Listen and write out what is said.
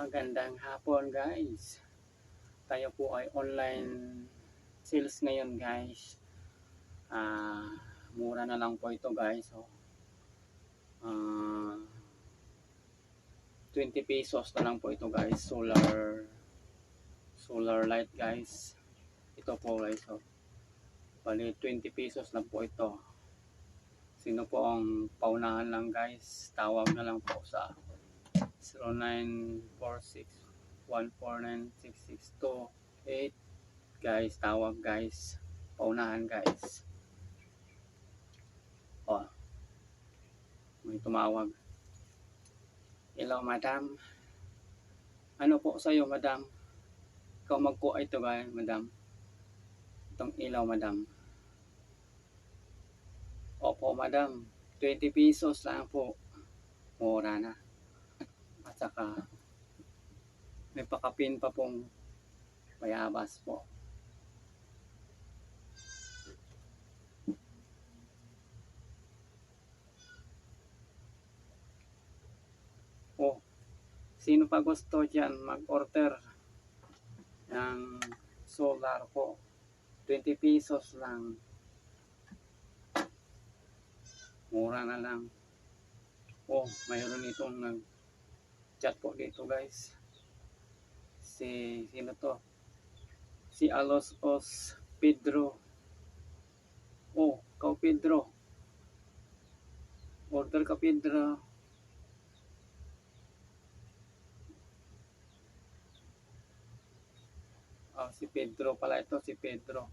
Magandang hapon guys. Tayo po ay online sales ngayon guys. Mura na lang po ito guys. 20 pesos na lang po ito guys. Solar light guys. Ito po guys. Bali 20 pesos na po ito. Sino po ang paunahan lang guys? Tawag na lang po sa 0946-149-6628 guys, tawag guys, paunahan guys. May tumawag. Hello madam, ano po sa'yo madam? Ikaw magkuha ito guys madam, itong ilaw madam. Opo madam, 20 pesos lang po, mura na. At saka may pakapin pa pong bayabas po. Sino pa gusto dyan mag-order ng solar po, 20 pesos lang, mura na lang. Mayroon itong nag-chat po dito guys. Sino to? Si Alos Pedro. Ikaw Pedro, order ka Pedro. Si Pedro pala ito, si Pedro.